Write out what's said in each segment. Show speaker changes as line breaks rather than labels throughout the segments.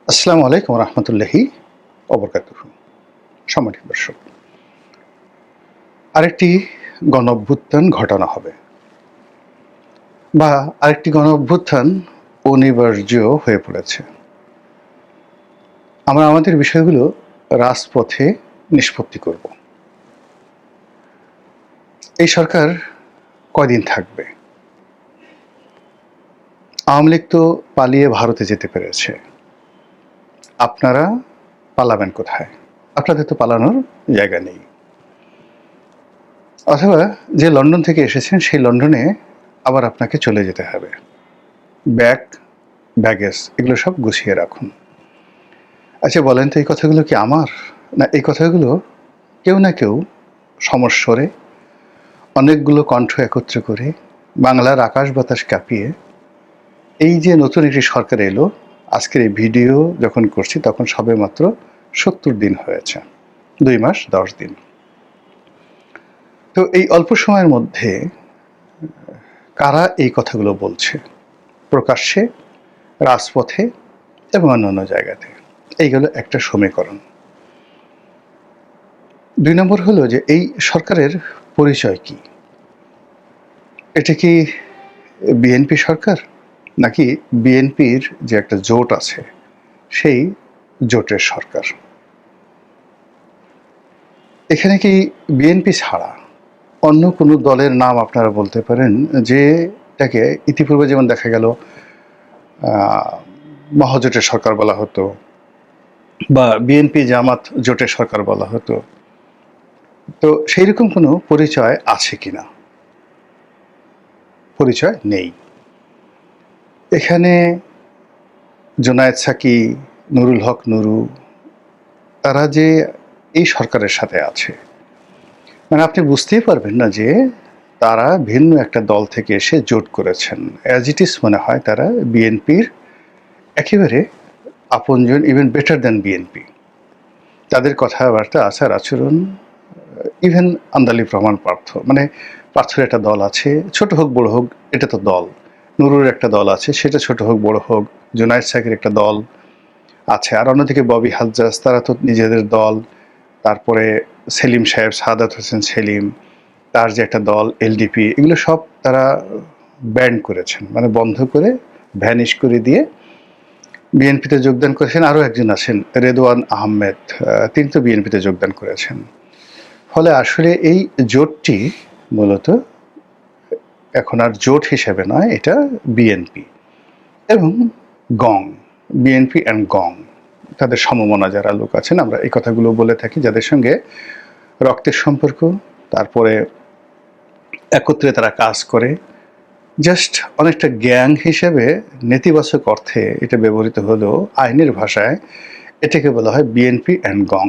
আসসালামু আলাইকুম রহমতুল্লাহি অবরকাতুহু। সম্মানিত দর্শক, আরেকটি গণঅভ্যুত্থান ঘটানো হবে বা আরেকটি গণঅভ্যুত্থান অনিবার্য হয়ে পড়েছে। আমরা আমাদের বিষয়গুলো রাজপথে নিষ্পত্তি করব। এই সরকার কয়দিন থাকবে? আওয়ামী লীগ তো পালিয়ে ভারতে যেতে পেরেছে, আপনারা পালাবেন কোথায়? আপনাদের তো পালানোর জায়গা নেই। অথবা যে লন্ডন থেকে এসেছেন সেই লন্ডনে আবার আপনাকে চলে যেতে হবে। ব্যাগ, ব্যাগেজ এগুলো সব গুছিয়ে রাখুন। আচ্ছা বলেন তো, এই কথাগুলো কি আমার? না এই কথাগুলো কেউ না কেউ সমস্বরে অনেকগুলো কণ্ঠ একত্র করে বাংলার আকাশ বাতাস কাঁপিয়ে এই যে নতুন একটি সরকার এলো, আজকের এই ভিডিও যখন করছি তখন সবেমাত্র ৭০ দিন হয়েছে, ২ মাস ১০ দিন। তো এই অল্প সময়ের মধ্যে কারা এই কথাগুলো বলছে প্রকাশ্যে, রাজপথে এবং অন্যান্য জায়গাতে? এইগুলো একটা সমীকরণ। ২ নম্বর হলো যে এই সরকারের পরিচয় কি? এটা কি বিএনপি সরকার, নাকি বিএনপির যে একটা জোট আছে সেই জোটের সরকার? এখানে কি বিএনপি ছাড়া অন্য কোনো দলের নাম আপনারা বলতে পারেন যেটাকে ইতিপূর্বে যেমন দেখা গেল মহাজোটের সরকার বলা হতো বা বিএনপি জামাত জোটের সরকার বলা হতো? তো সেই রকম কোনো পরিচয় আছে কিনা? পরিচয় নেই। এখানে জোনায়েদ সাকি, নুরুল হক নুরু, তারা যে এই সরকারের সাথে আছে, মানে আপনি বুঝতেই পারবেন না যে তারা ভিন্ন একটা দল থেকে এসে জোট করেছেন। অ্যাজ ইট ইজ মনে হয় তারা বিএনপির একেবারে আপনজন, ইভেন বেটার দ্যান বিএনপি। তাদের কথাবার্তা, আচার আচরণ, ইভেন আন্দালিব রহমান পার্থ, মানে পার্থের একটা দল আছে, ছোট হোক বড় হোক এটা তো দল। নুরুর একটা দল আছে, সেটা ছোট হোক বড় হোক। জুনায়েদ সাকির একটা দল আছে, আর অন্যদিকে ববি হাজ্জাজ, তারা তো নিজেদের দল। তারপরে সেলিম সাহেব, সাদাত হোসেন সেলিম, তার যে একটা দল এলডিপি, এগুলো সব তারা ব্যান্ড করেছেন, মানে বন্ধ করে, ভ্যানিশ করে দিয়ে বিএনপিতে যোগদান করেছেন। আরও একজন আছেন রেদওয়ান আহমেদ, তিনি তো বিএনপিতে যোগদান করেছেন। ফলে আসলে এই জোটটি মূলত এখন আর জোট হিসেবে নয়, এটা বিএনপি এবং গং, বিএনপি অ্যান্ড গং, তাদের সমমনা যারা লোক আছেন, আমরা এই কথাগুলো বলে থাকি, যাদের সঙ্গে রক্তের সম্পর্ক, তারপরে একত্রে তারা কাজ করে, জাস্ট অনেকটা গ্যাং হিসেবে নেতিবাচক অর্থে এটা ব্যবহৃত হলেও আইনের ভাষায় এটাকে বলা হয় বিএনপি অ্যান্ড গং।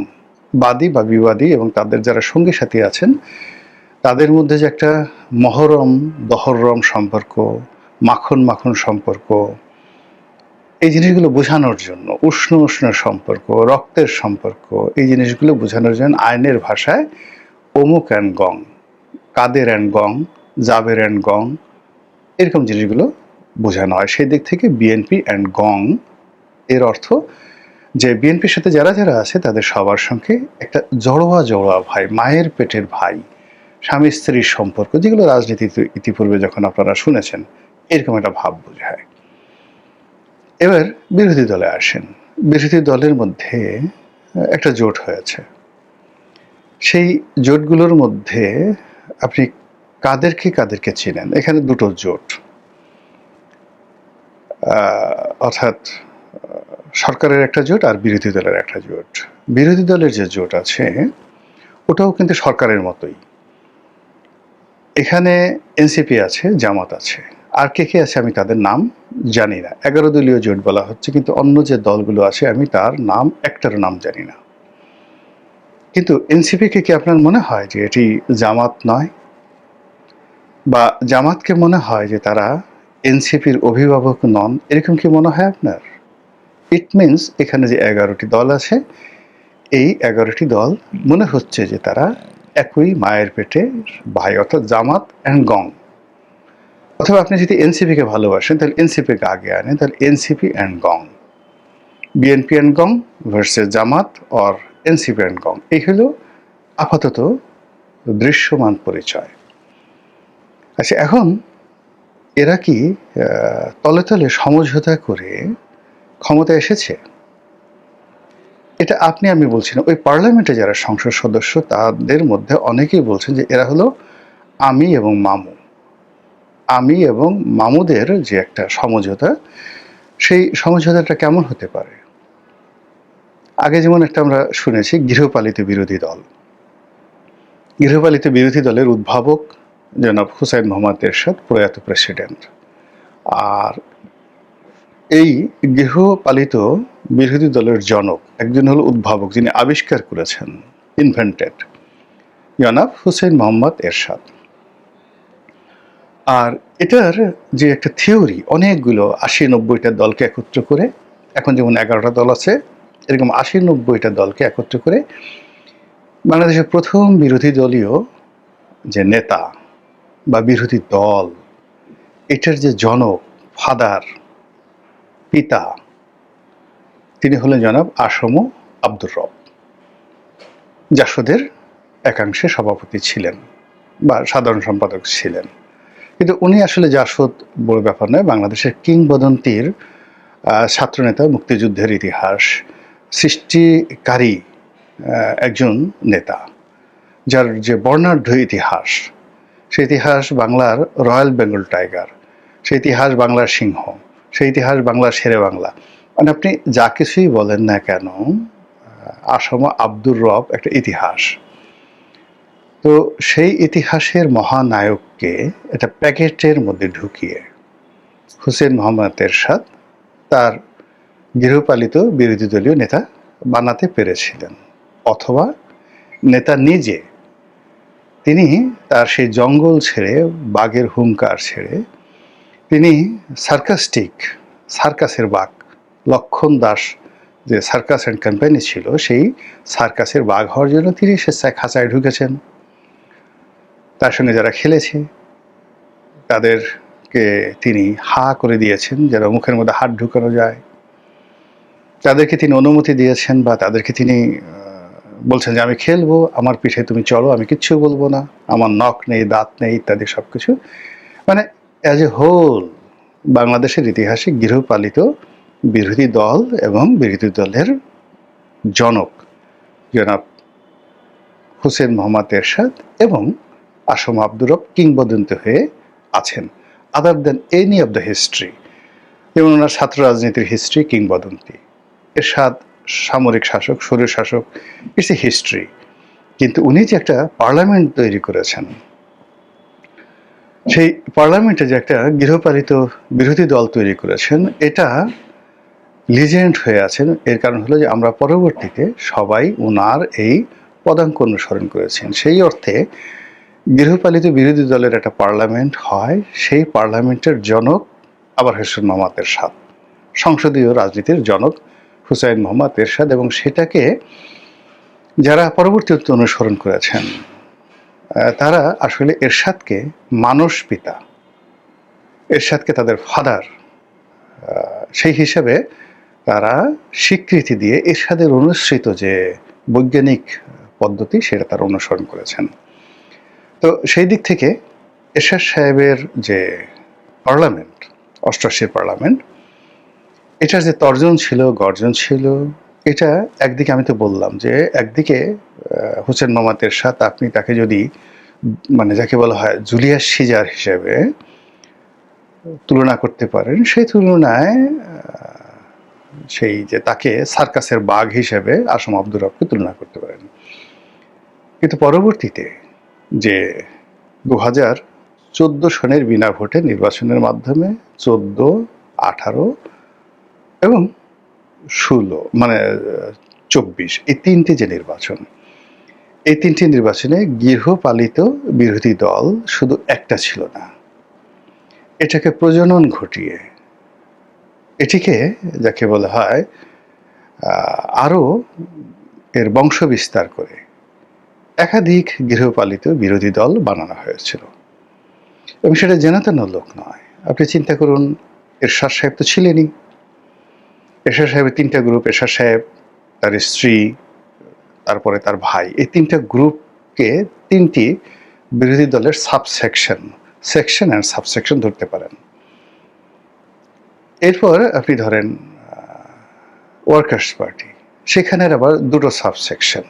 বাদী বা বিবাদী এবং তাদের যারা সঙ্গী সাথী আছেন তাদের মধ্যে যে একটা মহরম দহরম সম্পর্ক, মাখন মাখন সম্পর্ক, এই জিনিসগুলো বোঝানোর জন্য, উষ্ণ উষ্ণ সম্পর্ক, রক্তের সম্পর্ক, এই জিনিসগুলো বোঝানোর জন্য আইনের ভাষায় অমুক অ্যান্ড গং, কাদের অ্যান্ড গং, জাবের অ্যান্ড গং, এরকম জিনিসগুলো বোঝানো হয়। সেই দিক থেকে বিএনপি অ্যান্ড গং এর অর্থ যে বিএনপির সাথে যারা যারা আছে তাদের সবার সঙ্গে একটা জড়োয়া জড়োয়া ভাই, মায়ের পেটের ভাই, স্বামী স্ত্রীর সম্পর্ক, যেগুলো রাজনীতিতে ইতিপূর্বে যখন আপনারা শুনেছেন এরকম একটা ভাব বোঝায়। এবার বিরোধী দলে আসেন। বিরোধী দলের মধ্যে একটা জোট হয়েছে। সেই জোটগুলোর মধ্যে আপনি কাদেরকে কাদেরকে চেনেন? এখানে দুটো জোট, অর্থাৎ সরকারের একটা জোট আর বিরোধী দলের একটা জোট। বিরোধী দলের যে জোট আছে ওটাও কিন্তু সরকারের মতোই। এখানে এনসিপি আছে, জামাত আছে, আর কে কে আছে আমি তাদের নাম জানি না। 11 দলীয় জোট বলা হচ্ছে, কিন্তু অন্য যে দলগুলো আছে আমি তার নাম একটারও নাম জানি না। কিন্তু এনসিপিকে কি আপনার মনে হয় যে এটি জামাত নয়? বা জামাতকে মনে হয় যে তারা এনসিপির অভিভাবক নন, এরকম কি মনে হয় আপনার? ইট মিনস এখানে যে 11টি দল আছে, এই 11টি দল মনে হচ্ছে যে তারা একই মায়ের পেটে ভাই, অর্থাৎ জামাত অ্যান্ড গং। অথবা আপনি যদি এনসিপিকে ভালোবাসেন তাহলে এনসিপিকে আগে আনেন, তাহলে এনসিপি অ্যান্ড গং। বিএনপি অ্যান্ড গং versus Jamaat or NCP and গং, এই হলো আপাতত দৃশ্যমান পরিচয়। আচ্ছা, এখন এরা কি তলে তলে সমঝোতা করে ক্ষমতায় এসেছে? এটা আপনি আমি বলছি না, ওই পার্লামেন্টে যারা সংসদ সদস্য তাদের মধ্যে অনেকেই বলছেন যে এরা হলো আমি এবং মামু। আমি এবং মামুদের যে একটা সমঝোতা, সেই সমঝোতাটা কেমন হতে পারে? আগে যেমন একটা আমরা শুনেছি গৃহপালিত বিরোধী দল। গৃহপালিত বিরোধী দলের উদ্ভাবক জনাব হুসাইন মোহাম্মদ এরশাদ, প্রয়াত প্রেসিডেন্ট। আর এই গৃহপালিত বিরোধী দলের জনক একজন হল উদ্ভাবক, যিনি আবিষ্কার করেছেন, ইনভেন্টেড, জনাব হুসেইন মোহাম্মদ এরশাদ। আর এটার যে একটা থিওরি, অনেকগুলো ৮০-৯০টা দলকে একত্র করে, এখন যেমন ১১টা দল আছে, এরকম ৮০-৯০টা দলকে একত্র করে বাংলাদেশের প্রথম বিরোধী দলীয় যে নেতা বা বিরোধী দল, এটার যে জনক, ফাদার, পিতা, তিনি হলেন জনাব আসম আব্দুর রব। জাসদের একাংশে সভাপতি ছিলেন বা সাধারণ সম্পাদক ছিলেন, কিন্তু উনি আসলে জাসদ বড় ব্যাপার নয়, বাংলাদেশের কিংবদন্তির ছাত্রনেতা, মুক্তিযুদ্ধের ইতিহাস সৃষ্টিকারী একজন নেতা, যার যে বর্ণাঢ্য ইতিহাস, সেই ইতিহাস বাংলার রয়্যাল বেঙ্গল টাইগার, সেই ইতিহাস বাংলার সিংহ, সেই ইতিহাস বাংলার শেরে বাংলা। মানে আপনি যা কিছুই বলেন না কেন, আসম আব্দুর রব একটা ইতিহাস। তো সেই ইতিহাসের মহানায়ককে একটা প্যাকেটের মধ্যে ঢুকিয়ে হুসেইন মোহাম্মদ এরশাদ তার গৃহপালিত বিরোধী দলীয় নেতা বানাতে পেরেছিলেন, অথবা নেতা নিজে তিনি তার সেই জঙ্গল ছেড়ে, বাঘের হুঙ্কার ছেড়ে, তিনি সার্কাসের বাঘ, লক্ষণ দাস যে সার্কাস অ্যান্ড কোম্পানি ছিল, সেই সার্কাসের বাঘ হওয়ার জন্য তিনি স্বেচ্ছায় খাঁচায় ঢুকেছেন। তার সঙ্গে যারা খেলেছে তাদেরকে তিনি হা করে দিয়েছেন, যারা মুখের মধ্যে হাত ঢুকানো যায় তাদেরকে তিনি অনুমতি দিয়েছেন, বা তাদেরকে তিনি বলছেন যে আমি খেলবো, আমার পিঠে তুমি চলো, আমি কিচ্ছু বলবো না, আমার নখ নেই, দাঁত নেই, ইত্যাদি সব কিছু। মানে অ্যাজ এ হোল বাংলাদেশের ইতিহাসে গৃহপালিত বিরোধী দল এবং বিরোধী দলের জনক জনাব হুসেইন মোহাম্মদ এরশাদ এবং আসম আব্দুর রব কিংবদন্তি হয়ে আছেন, other than any of the history. যেমন ওনার ছাত্র রাজনীতির হিস্ট্রি কিংবদন্তি, এরশাদ সামরিক শাসক, স্বৈর শাসক, ইটস এ হিস্ট্রি। কিন্তু উনি যে একটা পার্লামেন্ট তৈরি করেছেন, সেই পার্লামেন্টে যে একটা গৃহপালিত বিরোধী দল তৈরি করেছেন, এটা লিজেন্ড হয়ে আছেন। এর কারণ হলো যে আমরা পরবর্তীতে সবাই ওনার এই পদাঙ্ক অনুসরণ করেছেন। সেই অর্থে গৃহপালিত বিরোধী দলের একটা পার্লামেন্ট হয়, সেই পার্লামেন্টের জনক আবার হুসেইন মোহাম্মদ এরশাদ, সংসদীয় রাজনীতির জনক হুসাইন মোহাম্মদ এরশাদ। এবং সেটাকে যারা পরবর্তীতে অনুসরণ করেছেন, তারা আসলে এরশাদকে মানস পিতা, এরশাদকে তাদের ফাদার, সেই হিসাবে তারা স্বীকৃতি দিয়ে এরশাদের অনুসৃত যে বৈজ্ঞানিক পদ্ধতি, সেটা তারা অনুসরণ করেছেন। তো সেই দিক থেকে এরশাদ সাহেবের যে পার্লামেন্ট, অষ্টআশির পার্লামেন্ট, এটার যে তর্জন ছিল, গর্জন ছিল, এটা একদিকে আমি তো বললাম যে একদিকে হুসেইন মোহাম্মদ এরশাদ, আপনি তাকে যদি মানে যাকে বলা হয় জুলিয়াস সিজার হিসেবে তুলনা করতে পারেন, সেই তুলনায় সেই যে তাকে সার্কাসের বাঘ হিসেবে আসম আব্দুর রবকে তুলনা করতে পারেন। কিন্তু পরবর্তীতে যে 2014 সনের বিনা ভোটে নির্বাচনের মাধ্যমে 14, 18 এবং 16 মানে 24, এই তিনটি যে নির্বাচন, এই তিনটি নির্বাচনে গৃহপালিত বিরোধী দল শুধু একটা ছিল না, এটাকে প্রজনন ঘটিয়ে, এটিকে যাকে বলা হয় আরও এর বংশ বিস্তার করে একাধিক গৃহপালিত বিরোধী দল বানানো হয়েছিল। এবং সেটা জেনাতেন লোক নয়। আপনি চিন্তা করুন, এরশাদ সাহেব তো ছিলেনই, এরশাদ সাহেবের 3টা গ্রুপ, এরশাদ সাহেব, তার স্ত্রী, তারপরে তার ভাই, এই 3টা গ্রুপকে 3টি বিরোধী দলের সেকশন অ্যান্ড সাবসেকশন ধরতে পারেন। এরপর আপনি ধরেন ওয়ার্কার্স পার্টি, সেখানের আবার 2টো সাবসেকশন,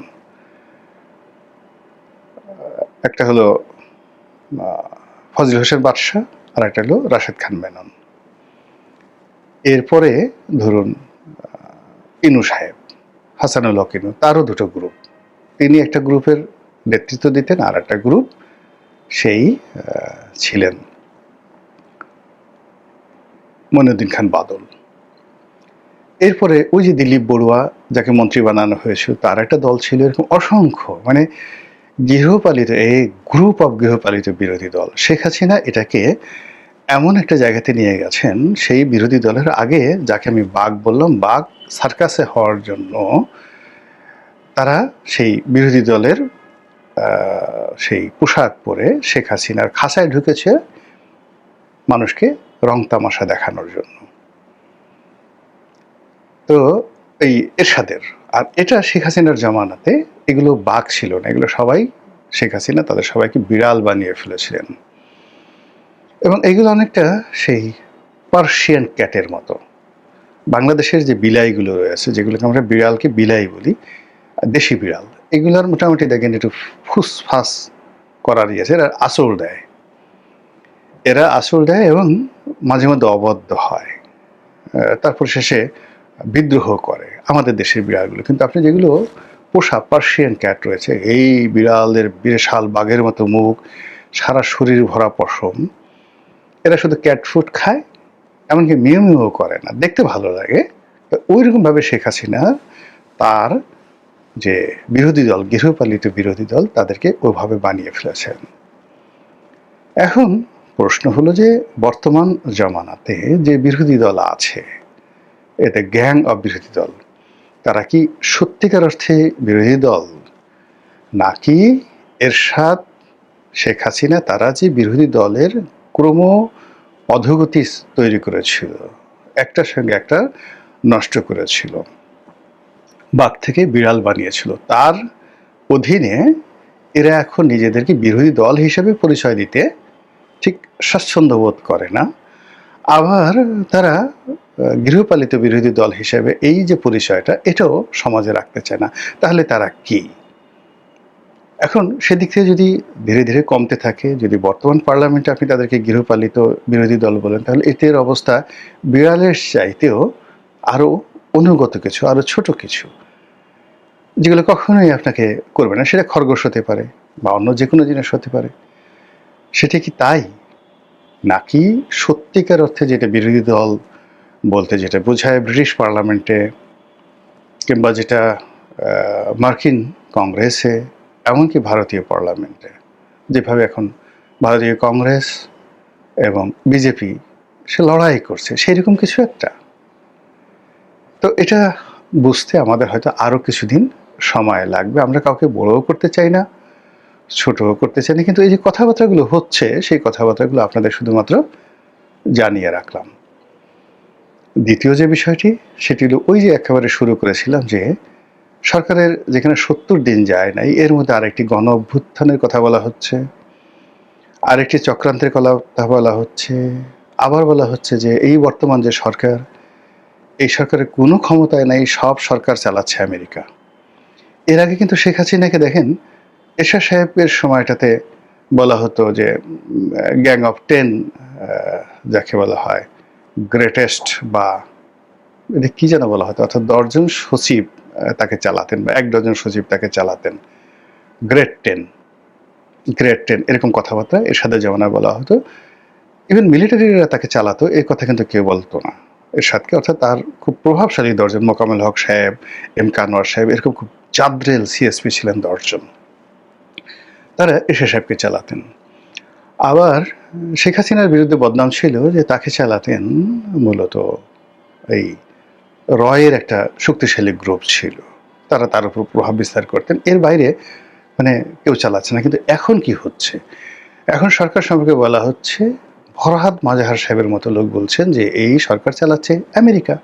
একটা হলো ফজল হোসেন বাদশাহ আর একটা হলো রাশেদ খান মেনন। এরপরে ধরুন ইনু সাহেব, হাসানুল হক ইনু, তারও 2টো গ্রুপ, তিনি একটা গ্রুপের নেতৃত্ব দিতেন, আর একটা গ্রুপ সেই ছিলেন মঈনুদ্দিন খান বাদল। এরপরে ওই যে দিলীপ বড়ুয়া, যাকে মন্ত্রী বানানো হয়েছিল, তার একটা দল ছিল। এরকম অসংখ্য, মানে গৃহপালিত, এই গ্রুপ অফ গৃহপালিত বিরোধী দল। শেখ হাসিনা এটাকে এমন একটা জায়গাতে নিয়ে গেছেন, সেই বিরোধী দলের আগে যাকে আমি বাঘ বললাম, বাঘ সার্কাসে হওয়ার জন্য তারা সেই বিরোধী দলের সেই পোশাক পরে শেখ হাসিনার খাঁচায় ঢুকেছে মানুষকে রং তামাশা দেখানোর জন্য। তো এই এরশাদের, আর এটা শেখ হাসিনার জামানাতে এগুলো বাঘ ছিল না, এগুলো সবাই শেখ হাসিনা তাদের সবাইকে বিড়াল বানিয়ে ফেলেছিলেন। এবং এগুলো অনেকটা সেই পার্সিয়ান ক্যাটের মতো। বাংলাদেশের যে বিলাইগুলো রয়েছে, যেগুলোকে আমরা বিড়ালকে বিলাই বলি, দেশি বিড়াল, এগুলোর মোটামুটি দেখেন একটু ফুসফাস করার ইয়েছে, এরা আঁচড় দেয় এবং মাঝে মধ্যে অবদ্ধ হয়, তারপর শেষে বিদ্রোহ করে আমাদের দেশের বিড়ালগুলো। কিন্তু আপনি যেগুলো পোষা পার্সিয়ান ক্যাট রয়েছে, এই বিড়ালের বিশাল বাঘের মতো মুখ, সারা শরীর ভরা পশম, এরা শুধু ক্যাট ফুড খায়, এমনকি মিউ মিউ করে না, দেখতে ভালো লাগে। ওই রকমভাবে শেখ হাসিনা তার যে বিরোধী দল, গৃহপালিত বিরোধী দল, তাদেরকে ওইভাবে বানিয়ে ফেলেছেন। এখন প্রশ্ন হলো যে বর্তমান জামানাতে যে বিরোধী দল আছে, এতে গ্যাং অফ বিরোধী দল, তারা কি সত্যিকার অর্থে বিরোধী দল, নাকি এরশাদ, শেখ হাসিনা তারা যে বিরোধী দলের ক্রম অধোগতি তৈরি করেছিল, একটার সঙ্গে একটা নষ্ট করেছিল, বাঘ থেকে বিড়াল বানিয়েছিল, তার অধীনে এরা এখন নিজেদেরকে বিরোধী দল হিসেবে পরিচয় দিতে ঠিক স্বাচ্ছন্দ্য বোধ করে না। আবার তারা গৃহপালিত বিরোধী দল হিসেবে এই যে পরিচয়টা, এটাও সমাজে রাখতে চায় না। তাহলে তারা কি? এখন সেদিক থেকে যদি ধীরে ধীরে কমতে থাকে, যদি বর্তমান পার্লামেন্টে আপনি তাদেরকে গৃহপালিত বিরোধী দল বলেন, তাহলে এদের অবস্থা বিড়ালের চাইতেও আরও অনুগত কিছু, আরও ছোট কিছু, যেগুলো কখনোই আপনাকে করবে না। সেটা খরগোশ হতে পারে বা অন্য যে কোনো জিনিস হতে পারে। সেটা কি তাই? নাকি সত্যিকার অর্থে যেটা বিরোধী দল বলতে যেটা বোঝায় ব্রিটিশ পার্লামেন্টে, কিংবা যেটা মার্কিন কংগ্রেসে, এমনকি ভারতীয় পার্লামেন্টে, যেভাবে এখন ভারতীয় কংগ্রেস এবং বিজেপি সে লড়াই করছে, সেরকম কিছু একটা? তো এটা বুঝতে আমাদের হয়তো আরও কিছুদিন সময় লাগবে। আমরা কাউকে বড়ও করতে চাই না, ছোটও করতে চাই না, কিন্তু এই যে কথাবার্তাগুলো হচ্ছে, সেই কথাবার্তাগুলো আপনাদের শুধুমাত্র জানিয়ে রাখলাম। দ্বিতীয় যে বিষয়টি, সেটি হলো ওই যে একেবারে শুরু করেছিলাম যে সরকারের যেখানে 70 দিন যায় নাই, এর মধ্যে আরেকটি গণ অভ্যুত্থানের কথা বলা হচ্ছে, আরেকটি চক্রান্তের কথা বলা হচ্ছে, আবার বলা হচ্ছে যে এই বর্তমান যে সরকার, এই সরকারের কোনো ক্ষমতায় নাই, সব সরকার চালাচ্ছে আমেরিকা। এর আগে কিন্তু শেখ হাসিনাকে দেখেন, এরশাদ সাহেবের সময়টাতে বলা হতো যে গ্যাং অফ 10, যাকে বলা হয় গ্রেটেস্ট, বা এটা কি যেন বলা হতো, অর্থাৎ 10 জন সচিব তাকে চালাতেন, বা 1 ডজন সচিব তাকে চালাতেন, গ্রেট 10 এরকম কথাবার্তা এরশাদের জামানায় বলা হতো। ইভেন মিলিটারিরা তাকে চালাতো, এই কথা কিন্তু কেউ বলতো না এরশাদকে। অর্থাৎ তার খুব প্রভাবশালী 10 জন, মোকাম্মেল হক সাহেব, এম কানোয়ার সাহেব, এরকম খুব জাদ্রেল সিএসপি ছিলেন 10 জন, তারা এরশাদ সাহেবকে চালাতেন। আবার শেখ হাসিনার বিরুদ্ধে বদনাম ছিল যে তাকে চালাতেন মূলত এই রয়ের একটা শক্তিশালী গ্রুপ ছিল, তারা তার উপর প্রভাব বিস্তার করতেন। এর বাইরে মানে কেউ চালাচ্ছে না। কিন্তু এখন কি হচ্ছে? এখন সরকার সম্পর্কে বলা হচ্ছে, ফরহাদ মাজাহার সাহেবের মতো লোক বলছেন যে এই সরকার চালাচ্ছে আমেরিকা।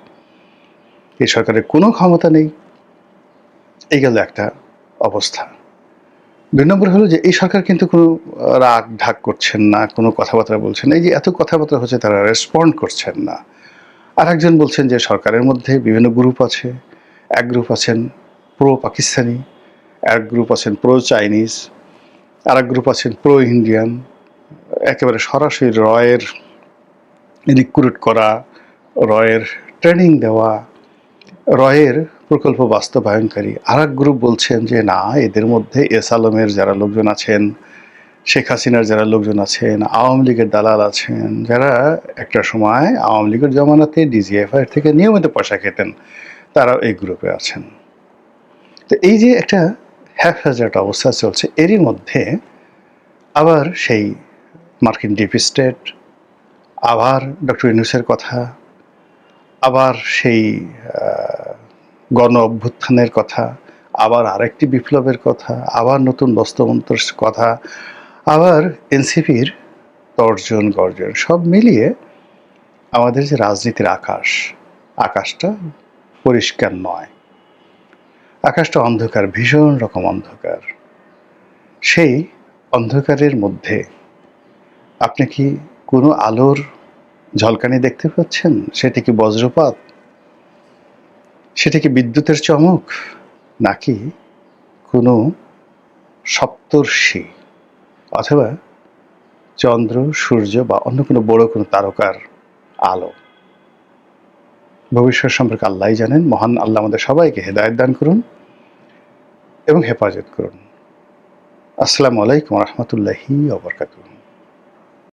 এই সরকারের কোনো ক্ষমতা নেই। এই গেল একটা অবস্থা। ২ নম্বর হলো যে এই সরকার কিন্তু কোনো রাগ ঢাক করছেন না, কোনো কথাবার্তা বলছেন না। এই যে এত কথাবার্তা হচ্ছে তারা রেসপন্ড করছেন না। আরেকজন বলছেন যে সরকারের মধ্যে বিভিন্ন গ্রুপ আছে। এক গ্রুপ আছেন প্রো পাকিস্তানি, এক গ্রুপ আছেন প্রো চাইনিজ, আরেক গ্রুপ আছেন প্রো ইন্ডিয়ান। একেবারে সরাসরি রয়ের রিক্রুট করা, রয়ের ট্রেনিং দেওয়া, রয়ের প্রকল্প বাস্তবায়নকারী। আরেক গ্রুপ বলছেন যে না, এদের মধ্যে এস আলমের যারা লোকজন আছেন, শেখ হাসিনার যারা লোকজন আছেন, আওয়ামী লীগের দালাল আছেন, যারা একটা সময় আওয়ামী লীগের জমানাতে ডিজিএফআই থেকে নিয়মিত পয়সা খেতেন, তারাও এই গ্রুপে আছেন। তো এই যে একটা হ্যাপহ্যাজার্ড অবস্থা চলছে, এরই মধ্যে আবার সেই মার্কিন ডিপ স্টেট, আবার ডক্টর ইউনূসের কথা, আবার সেই গণ অভ্যুত্থানের কথা, আবার আরেকটি বিপ্লবের কথা, আবার নতুন বস্ত্রমন্ত্রের কথা, আবার এনসিপির তর্জন গর্জন, সব মিলিয়ে আমাদের যে রাজনীতির আকাশটা পরিষ্কার নয়। আকাশটা অন্ধকার, ভীষণ রকম অন্ধকার। সেই অন্ধকারের মধ্যে আপনি কি কোনো আলোর ঝলকানি দেখতে পাচ্ছেন? সেটা কি বজ্রপাত? সেটা কি বিদ্যুতের চমক? নাকি কোনো সপ্তর্ষি অথবা চন্দ্র, সূর্য বা অন্য কোনো বড় কোনো তারকার আলো? ভবিষ্যৎ সম্পর্কে আল্লাহই জানেন। মহান আল্লাহ আমাদের সবাইকে হেদায়েত দান করুন এবং হেফাজত করুন। আসসালামু আলাইকুম ওয়া রাহমাতুল্লাহি ওয়া বারাকাতুহু।